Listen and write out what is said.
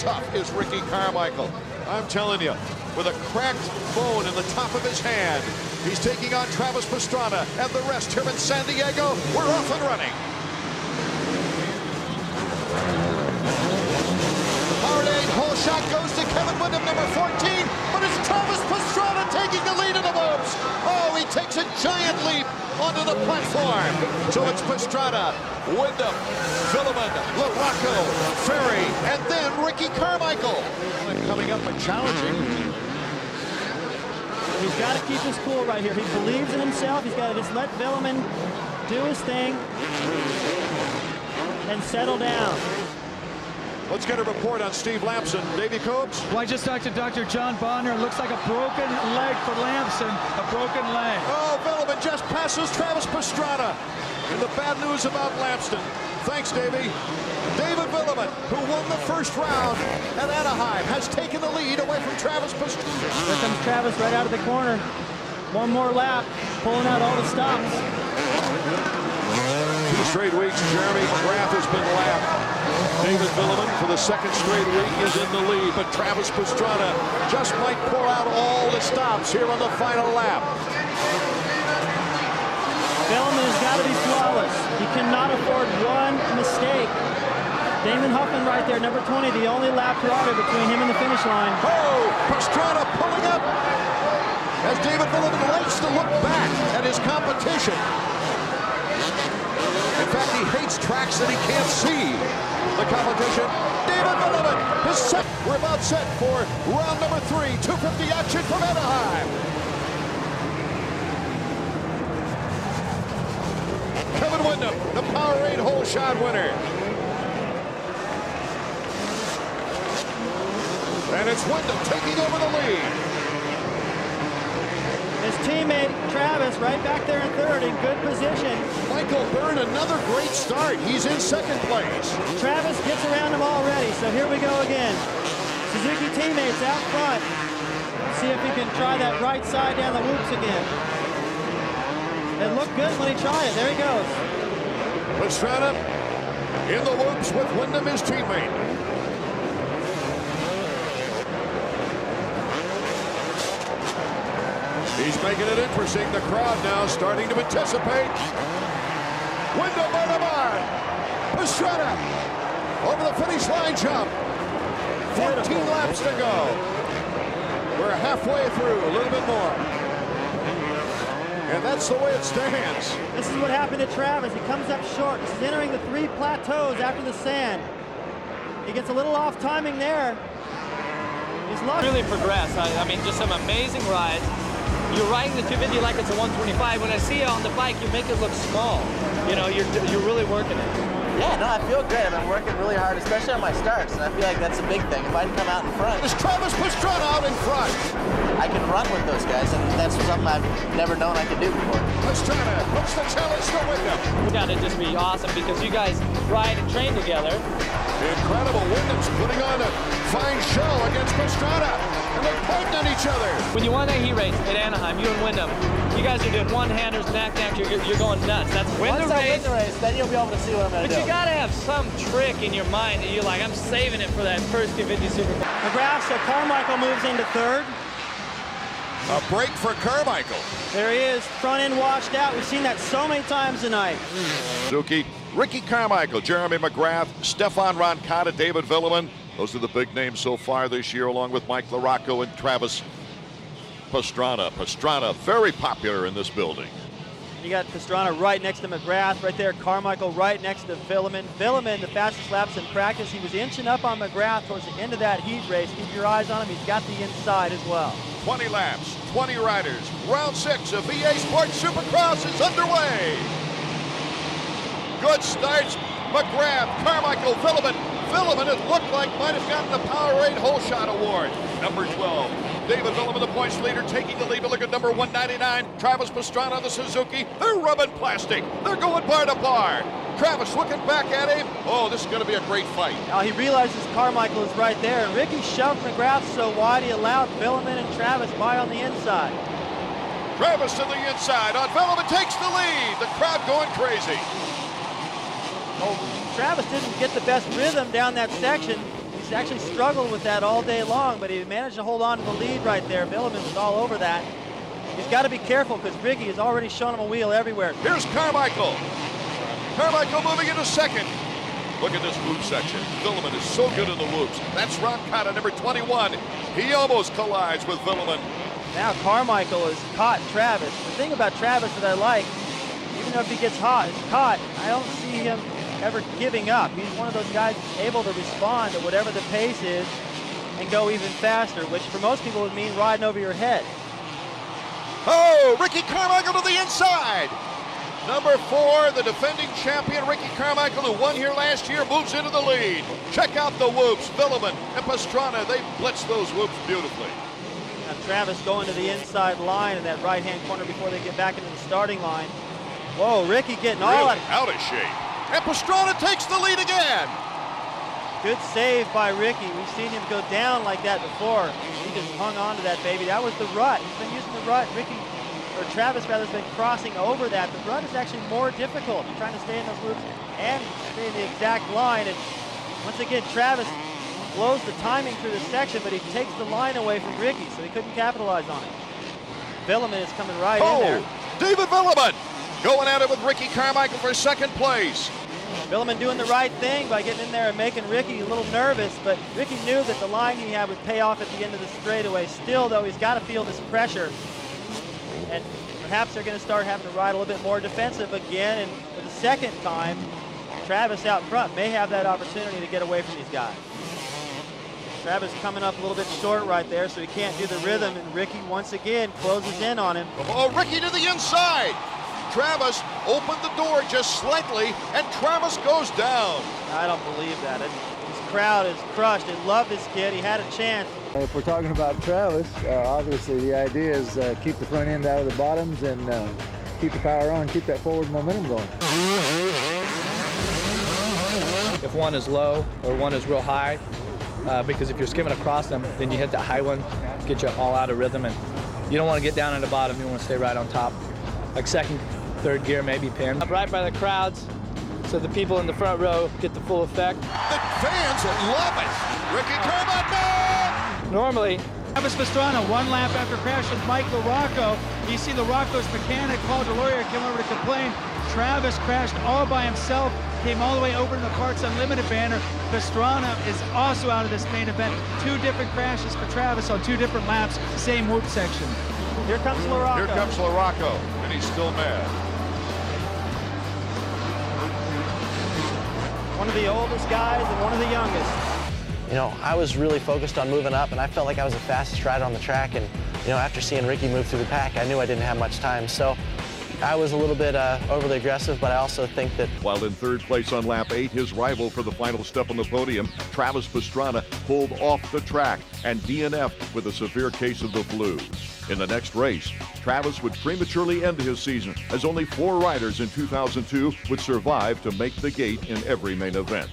Tough is Ricky Carmichael. I'm telling you, with a cracked bone in the top of his hand, he's taking on Travis Pastrana and the rest here in San Diego. We're off and running. The Powerade whole shot goes to Kevin Windham, number 14, but it's Travis Pastrana taking the lead in the loops. Oh, he takes a giant leap onto the platform. So it's Pastrana, Windham, Villeman, LaRocco, Ferry, and then Ricky Carmichael. Coming up and challenging. He's got to keep his cool right here. He believes in himself. He's got to just let Villeman do his thing and settle down. Let's get a report on Steve Lampson. Davey Coates? Well, I just talked to Dr. John Bonner. It looks like a broken leg for Lampson. A broken leg. Oh, Villeman just passes Travis Pastrana. And the bad news about Lampson. Thanks, Davey. David Villeman, who won the first round at Anaheim, has taken the lead away from Travis Pastrana. Here comes Travis right out of the corner. One more lap, pulling out all the stops. 2 straight weeks, Jeremy McGrath has been lapped. David Villeman, for the 2nd straight week, is in the lead, but Travis Pastrana just might pull out all the stops here on the final lap. Villeman has got to be flawless. He cannot afford one mistake. Damon Huffman right there, number 20, the only lap driver between him and the finish line. Oh, Pastrana pulling up as David Villeman likes to look back at his competition. In fact, he hates tracks that he can't see the competition. David Villeman is set. We're about set for round number 3, 250 action from Anaheim. Kevin Windham, the Powerade hole shot winner. And it's Windham taking over the lead. His teammate, Travis, right back there in 3rd in good position. Michael Byrne, another great start. He's in 2nd place. Travis gets around him already, so here we go again. Suzuki teammates out front. See if he can try that right side down the whoops again. It looked good when he tried it. There he goes. Pastrana in the whoops with Windham, his teammate. He's making it interesting. The crowd now starting to anticipate. Windham by the bar. Pastrana over the finish line jump. 14 laps to go. We're halfway through, a little bit more. And that's the way it stands. This is what happened to Travis. He comes up short. He's entering the 3 plateaus after the sand. He gets a little off timing there. He's lost. Really progressed. I mean, just some amazing rides. You're riding the 250 like it's a 125. When I see you on the bike, you make it look small. You know, you're really working it. Yeah, no, I feel great. I've been working really hard, especially on my starts, and I feel like that's a big thing. If I can come out in front. Is Travis Pastrana out in front? I can run with those guys, and that's something I've never known I could do before. Pastrana puts the challenge to Windham. It's got to just be awesome because you guys ride and train together. Incredible. Wyndham's putting on a fine show against Pastrana, and they're pointing at each other. When you won that heat race at Anaheim, you and Windham, you guys are doing one-handers, knack-knacks, you're going nuts. That's win the Once I win race. the race, then you'll be able to see what I'm going to But do. you got to have some trick in your mind that you're like, I'm saving it for that first 250 Supercross. McGrath, so Carmichael moves into 3rd. A break for Carmichael. There he is, front end washed out. We've seen that so many times tonight. Suzuki, Ricky Carmichael, Jeremy McGrath, Stefan Roncada, David Villeman. Those are the big names so far this year, along with Mike LaRocco and Travis Pastrana. Pastrana, very popular in this building. You got Pastrana right next to McGrath, right there. Carmichael right next to Villeman. Villeman, the fastest laps in practice. He was inching up on McGrath towards the end of that heat race. Keep your eyes on him. He's got the inside as well. 20 laps, 20 riders. Round 6 of VA Sports Supercross is underway. Good starts. McGrath, Carmichael, Villeman. Villeman, it looked like, might have gotten the Powerade Hole Shot Award. Number 12. David Villeman, the points leader, taking the lead. But look at number 199, Travis Pastrana on the Suzuki. They're rubbing plastic. They're going bar to bar. Travis looking back at him. Oh, this is going to be a great fight. Now he realizes Carmichael is right there, and Ricky shoved McGrath so wide he allowed Villeman and Travis by on the inside. Travis to the inside. On Villeman takes the lead. The crowd going crazy. Oh, Travis didn't get the best rhythm down that section. He's He's actually struggled with that all day long, but he managed to hold on to the lead right there. Milliman was all over that. He's got to be careful because Ricky has already shown him a wheel everywhere. Here's Carmichael. Carmichael moving into second. Look at this whoop section. Villeman is so good in the whoops. That's Ron Cotta, number 21. He almost collides with Villeman. Now Carmichael has caught Travis. The thing about Travis that I like, even though if he gets caught, I don't see him ever giving up. He's one of those guys able to respond to whatever the pace is and go even faster, which for most people would mean riding over your head. Oh, Ricky Carmichael to the inside. Number 4, the defending champion, Ricky Carmichael, who won here last year, moves into the lead. Check out the whoops. Villeman and Pastrana, they blitz those whoops beautifully. Now Travis going to the inside line in that right-hand corner before they get back into the starting line. Whoa, Ricky getting all out of shape. And Pastrana takes the lead again. Good save by Ricky. We've seen him go down like that before. He just hung on to that baby. That was the rut. He's been using the rut. Travis rather has been crossing over that. The rut is actually more difficult. You're trying to stay in those loops and stay in the exact line. And once again, Travis blows the timing through the section, but he takes the line away from Ricky, so he couldn't capitalize on it. Villeman is coming right in there. David Villeman going at it with Ricky Carmichael for second place. Villeman doing the right thing by getting in there and making Ricky a little nervous, but Ricky knew that the line he had would pay off at the end of the straightaway. Still, though, he's got to feel this pressure. And perhaps they're going to start having to ride a little bit more defensive again. And for the second time, Travis out front may have that opportunity to get away from these guys. Travis coming up a little bit short right there, so he can't do the rhythm. And Ricky, once again, closes in on him. Oh, Ricky to the inside. Travis opened the door just slightly, and Travis goes down. I don't believe that. This crowd is crushed. They love this kid. He had a chance. If we're talking about Travis, obviously the idea is keep the front end out of the bottoms and keep the power on, keep that forward momentum going. If one is low or one is real high, because if you're skimming across them, then you hit that high one, get you all out of rhythm, and you don't want to get down at the bottom. You want to stay right on top, like second, third gear, maybe pinned. Right by the crowds, so the people in the front row get the full effect. The fans love it. Ricky Carmichael! Normally, Travis Pastrana, one lap after crash with Mike LaRocco. You see LaRocco's mechanic, Paul DeLoyer, came over to complain. Travis crashed all by himself, came all the way over to the Parks Unlimited banner. Pastrana is also out of this main event. 2 different crashes for Travis on 2 different laps, same whoop section. Here comes LaRocco. Here comes LaRocco, and he's still mad. One of the oldest guys and one of the youngest. You know, I was really focused on moving up, and I felt like I was the fastest rider on the track. And, you know, after seeing Ricky move through the pack, I knew I didn't have much time. So I was a little bit overly aggressive, but I also think that... While in third place on lap 8, his rival for the final step on the podium, Travis Pastrana, pulled off the track and DNF'd with a severe case of the flu. In the next race, Travis would prematurely end his season, as only 4 riders in 2002 would survive to make the gate in every main event.